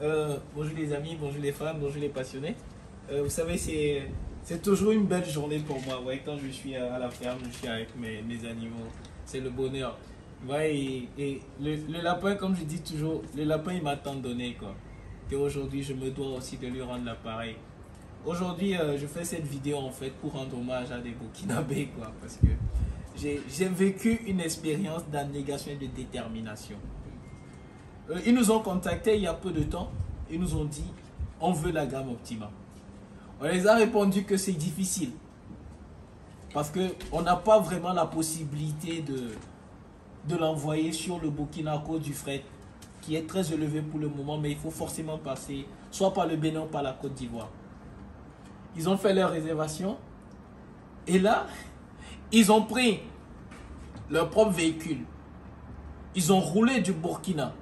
Bonjour les amis, bonjour les femmes, bonjour les passionnés. Vous savez, c'est toujours une belle journée pour moi. Ouais, quand je suis à la ferme, je suis avec mes animaux. C'est le bonheur. Ouais, et le lapin, comme je dis toujours, le lapin, il m'a tant donné, quoi. Et aujourd'hui, je me dois aussi de lui rendre l'appareil. Aujourd'hui, je fais cette vidéo en fait pour rendre hommage à des Burkinabés, quoi. Parce que j'ai vécu une expérience d'abnégation et de détermination. Ils nous ont contactés il y a peu de temps. Ils nous ont dit, on veut la gamme Optima. On les a répondu que c'est difficile. Parce qu'on n'a pas vraiment la possibilité de l'envoyer sur le Burkina à cause du fret, qui est très élevé pour le moment, mais il faut forcément passer soit par le Bénin ou par la Côte d'Ivoire. Ils ont fait leur réservation. Et là, ils ont pris leur propre véhicule. Ils ont roulé du Burkina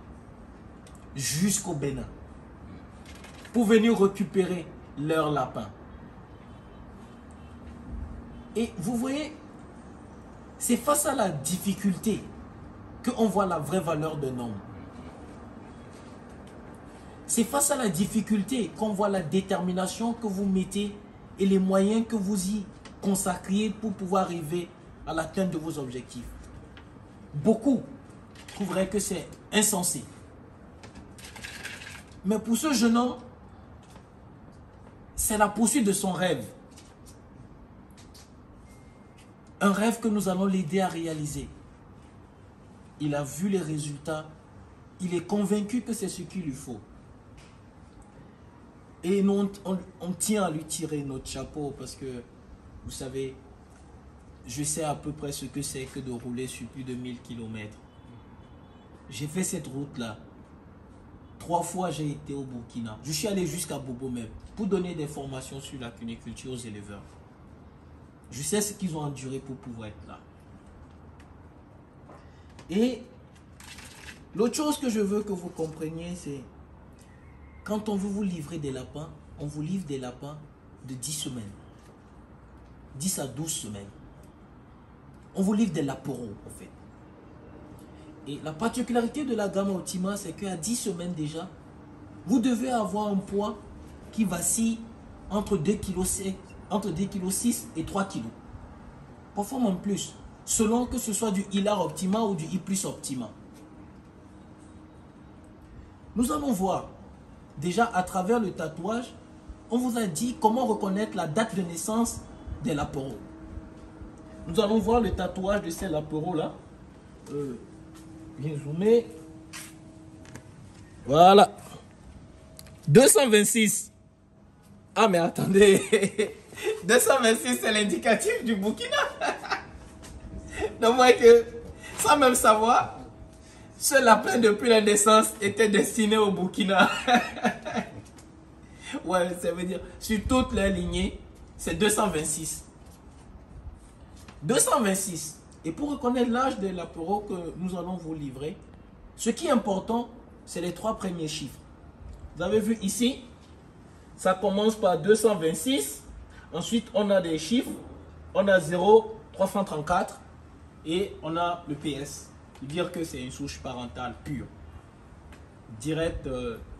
jusqu'au Bénin pour venir récupérer leur lapin. Et vous voyez, c'est face à la difficulté qu'on voit la vraie valeur d'un homme. C'est face à la difficulté qu'on voit la détermination que vous mettez et les moyens que vous y consacriez pour pouvoir arriver à l'atteinte de vos objectifs. Beaucoup trouveraient que c'est insensé. Mais pour ce jeune homme, c'est la poursuite de son rêve. Un rêve que nous allons l'aider à réaliser. Il a vu les résultats. Il est convaincu que c'est ce qu'il lui faut. Et nous, on tient à lui tirer notre chapeau parce que, vous savez, je sais à peu près ce que c'est que de rouler sur plus de 1000 km. J'ai fait cette route-là. 3 fois, j'ai été au Burkina. Je suis allé jusqu'à Bobo même pour donner des formations sur la cuniculture aux éleveurs. Je sais ce qu'ils ont enduré pour pouvoir être là. Et l'autre chose que je veux que vous compreniez, c'est quand on veut vous livrer des lapins, on vous livre des lapins de 10 semaines. 10 à 12 semaines. On vous livre des lapereaux, en fait. Et la particularité de la gamme Optima, c'est qu'à 10 semaines déjà, vous devez avoir un poids qui vacille entre 2,6 kg et 3 kg. Parfois même plus, selon que ce soit du Hilar Optima ou du I+ Optima. Nous allons voir, déjà à travers le tatouage, on vous a dit comment reconnaître la date de naissance des lapereaux. Nous allons voir le tatouage de ces lapereaux là. Bien zoomé. Voilà. 226. Ah mais attendez. 226 c'est l'indicatif du Burkina. Donc moi que, sans même savoir, ce lapin depuis la naissance était destiné au Burkina. Ouais, ça veut dire, sur toute la lignée, c'est 226. 226. Et pour reconnaître l'âge des lapereaux que nous allons vous livrer, ce qui est important, c'est les 3 premiers chiffres. Vous avez vu ici, ça commence par 226. Ensuite, on a des chiffres. On a 0, 334 et on a le PS. Dire que c'est une souche parentale pure. Direct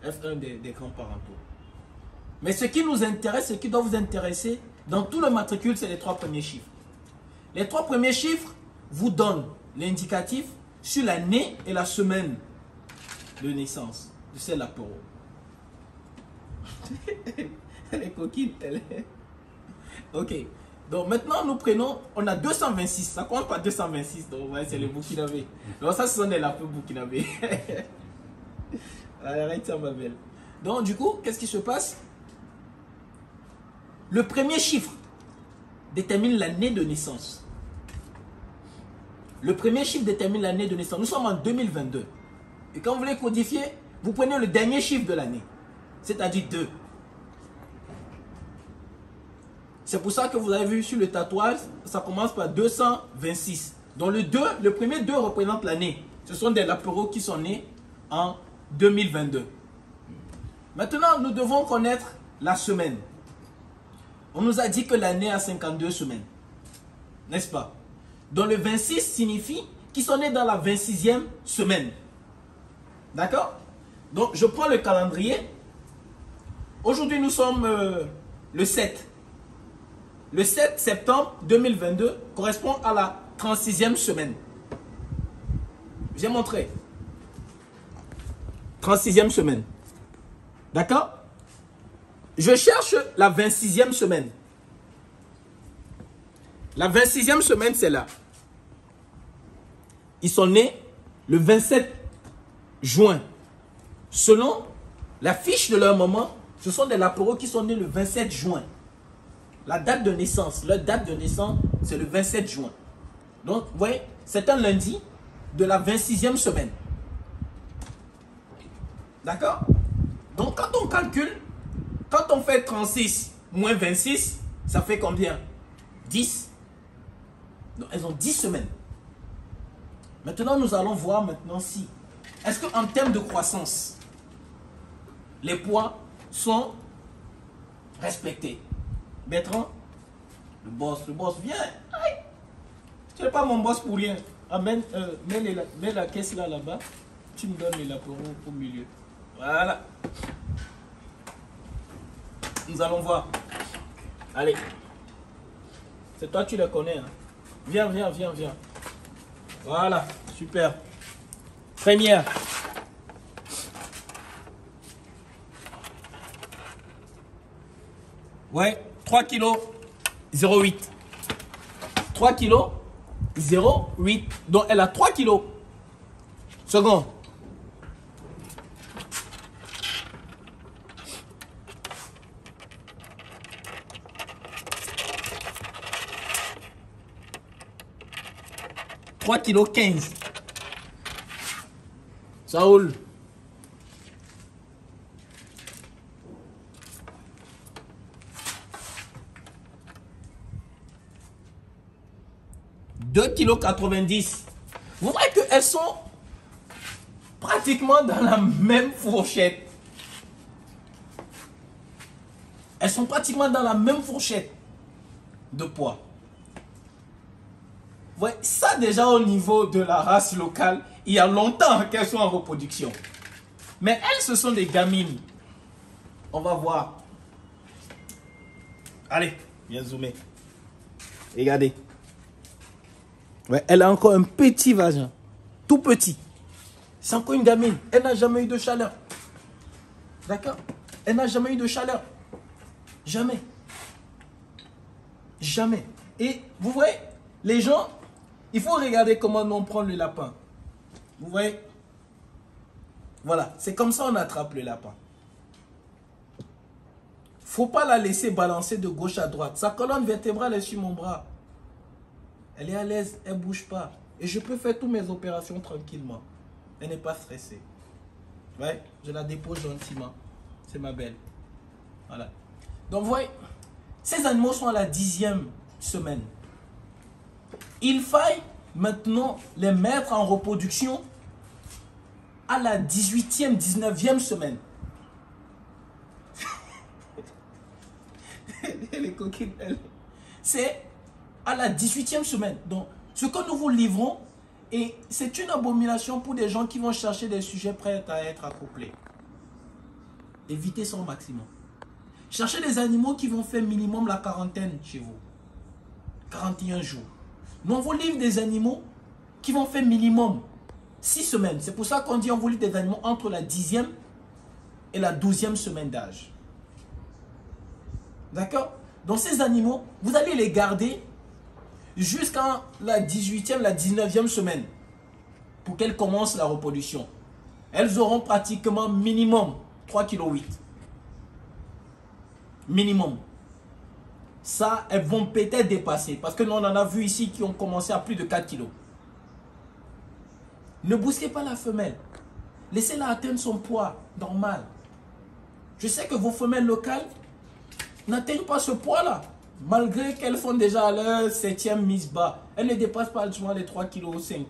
F1 des grands-parentaux. Mais ce qui nous intéresse, ce qui doit vous intéresser, dans tout le matricule, c'est les 3 premiers chiffres. Les 3 premiers chiffres vous donnent l'indicatif sur l'année et la semaine de naissance de ces lapereaux. Elle est coquine, elle est... Ok. Donc maintenant, nous prenons, on a 226. Ça commence par 226. Donc ouais, c'est le Burkinabé. Donc ça, ce sont des lapins burkinabés. Arrête ça, ma belle. Donc du coup, qu'est-ce qui se passe? Le premier chiffre détermine l'année de naissance. Le premier chiffre détermine l'année de naissance. Nous sommes en 2022. Et quand vous voulez codifier, vous prenez le dernier chiffre de l'année. C'est-à-dire 2. C'est pour ça que vous avez vu sur le tatouage, ça commence par 226. Donc le 2, le premier 2 représente l'année. Ce sont des lapereaux qui sont nés en 2022. Maintenant, nous devons connaître la semaine. On nous a dit que l'année a 52 semaines. N'est-ce pas? Donc le 26 signifie qu'ils sont nés dans la 26e semaine. D'accord? Donc, je prends le calendrier. Aujourd'hui, nous sommes le 7. Le 7 septembre 2022 correspond à la 36e semaine. J'ai montré. 36e semaine. D'accord? Je cherche la 26e semaine. La 26e semaine, c'est là. Ils sont nés le 27 juin. Selon la fiche de leur maman, ce sont des Lapereaux qui sont nés le 27 juin. La date de naissance, leur date de naissance, c'est le 27 juin. Donc, vous voyez, c'est un lundi de la 26e semaine. D'accord? Donc, quand on calcule, quand on fait 36 moins 26, ça fait combien? 10. Donc, elles ont 10 semaines. Maintenant, nous allons voir maintenant si, est-ce qu'en termes de croissance, les poids sont respectés. Bertrand, le boss, viens. Aïe. Tu n'es pas mon boss pour rien. Amène, mets la caisse là-bas. Tu me donnes les Lapereaux au milieu. Voilà. Nous allons voir. Allez. C'est toi, tu les connais. Hein. Viens. Voilà, super. Première. Ouais, 3 kg 0,8. 3 kg 0,8. Donc elle a 3 kg. Second. « 3 kg 15. Ça roule. « 2 kg 90. Vous voyez qu'elles sont pratiquement dans la même fourchette. Elles sont pratiquement dans la même fourchette de poids. Ouais, ça déjà au niveau de la race locale, il y a longtemps qu'elles sont en reproduction. Mais elles, ce sont des gamines. On va voir. Allez, viens zoomer. Regardez. Ouais, elle a encore un petit vagin. Tout petit. C'est encore une gamine. Elle n'a jamais eu de chaleur. D'accord? Elle n'a jamais eu de chaleur. Jamais. Jamais. Et vous voyez, les gens... Il faut regarder comment on prend le lapin. Vous voyez? Voilà, c'est comme ça on attrape le lapin. Faut pas la laisser balancer de gauche à droite. Sa colonne vertébrale est sur mon bras. Elle est à l'aise, elle ne bouge pas. Et je peux faire toutes mes opérations tranquillement. Elle n'est pas stressée. Ouais, je la dépose gentiment. C'est ma belle. Voilà. Donc vous voyez, ces animaux sont à la 10e semaine. Il faille maintenant les mettre en reproduction à la 18e, 19e semaine. Les coquines, c'est à la 18e semaine. Donc, ce que nous vous livrons, et c'est une abomination pour des gens qui vont chercher des sujets prêts à être accouplés. Évitez ça au maximum. Cherchez des animaux qui vont faire minimum la quarantaine chez vous. 41 jours. Nous, on vous livre des animaux qui vont faire minimum 6 semaines. C'est pour ça qu'on dit on vous livre des animaux entre la 10e et la 12e semaine d'âge. D'accord? Donc ces animaux, vous allez les garder jusqu'à la 18e, la 19e semaine pour qu'elles commencent la reproduction. Elles auront pratiquement minimum 3,8 kg. Minimum. Ça, elles vont peut-être dépasser. Parce que nous, on en a vu ici qui ont commencé à plus de 4 kg. Ne bousquez pas la femelle. Laissez-la atteindre son poids normal. Je sais que vos femelles locales n'atteignent pas ce poids-là. Malgré qu'elles font déjà leur 7e mise bas. Elles ne dépassent pas souvent les 3,5 kg.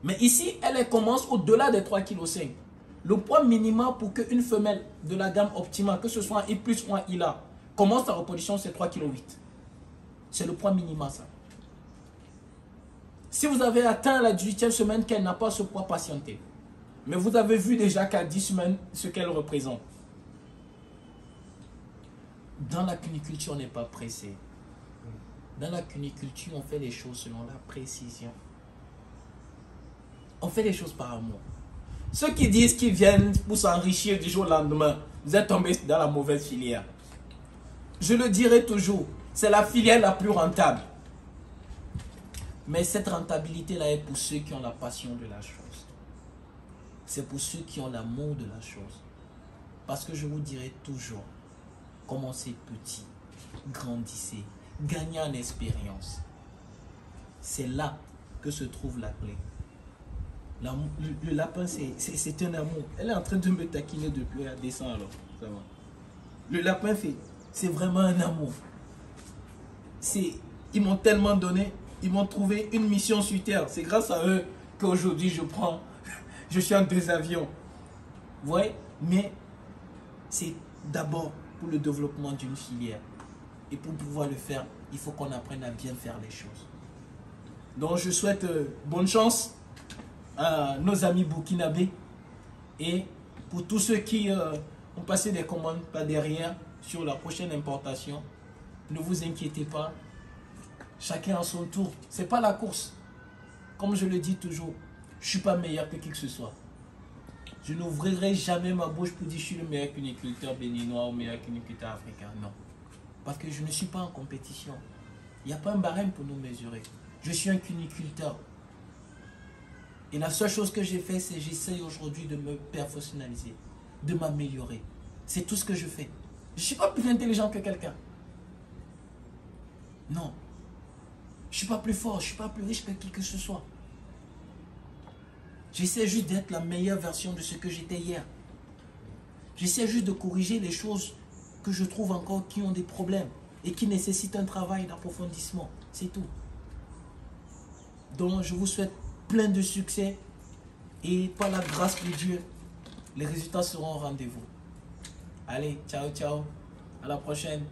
Mais ici, elles commencent au-delà des 3,5 kg. Le poids minimum pour qu'une femelle de la gamme optimale, que ce soit un I+, ou un ILA, commence sa reproduction, c'est 3,8 kg. C'est le poids minimum, ça. Si vous avez atteint la 18e semaine qu'elle n'a pas ce poids, patientez. Mais vous avez vu déjà qu'à 10 semaines, ce qu'elle représente. Dans la cuniculture, on n'est pas pressé. Dans la cuniculture, on fait les choses selon la précision. On fait les choses par amour. Ceux qui disent qu'ils viennent pour s'enrichir du jour au lendemain, vous êtes tombés dans la mauvaise filière. Je le dirai toujours, c'est la filière la plus rentable. Mais cette rentabilité-là est pour ceux qui ont la passion de la chose. C'est pour ceux qui ont l'amour de la chose. Parce que je vous dirai toujours, commencez petit, grandissez, gagnez en expérience. C'est là que se trouve la clé. Le lapin, c'est un amour. Elle est en train de me taquiner depuis, elle descend alors. Ça va. Le lapin, c'est vraiment un amour. Ils m'ont tellement donné, ils m'ont trouvé une mission sur terre. C'est grâce à eux qu'aujourd'hui je suis en 2 avions. Vous voyez? Mais c'est d'abord pour le développement d'une filière. Et pour pouvoir le faire, il faut qu'on apprenne à bien faire les choses. Donc je souhaite bonne chance à nos amis burkinabés et pour tous ceux qui ont passé des commandes par derrière sur la prochaine importation, ne vous inquiétez pas, chacun à son tour. C'est pas la course. Comme je le dis toujours, je ne suis pas meilleur que qui que ce soit. Je n'ouvrirai jamais ma bouche pour dire je suis le meilleur cuniculteur béninois ou le meilleur cuniculteur africain. Non. Parce que je ne suis pas en compétition. Il n'y a pas un barème pour nous mesurer. Je suis un cuniculteur. Et la seule chose que j'ai fait, c'est j'essaye aujourd'hui de me professionnaliser, de m'améliorer. C'est tout ce que je fais. Je ne suis pas plus intelligent que quelqu'un. Non. Je ne suis pas plus fort, je ne suis pas plus riche que qui que ce soit. J'essaie juste d'être la meilleure version de ce que j'étais hier. J'essaie juste de corriger les choses que je trouve encore qui ont des problèmes et qui nécessitent un travail d'approfondissement. C'est tout. Donc je vous souhaite plein de succès et par la grâce de Dieu, les résultats seront au rendez-vous. Allez, ciao, ciao. À la prochaine.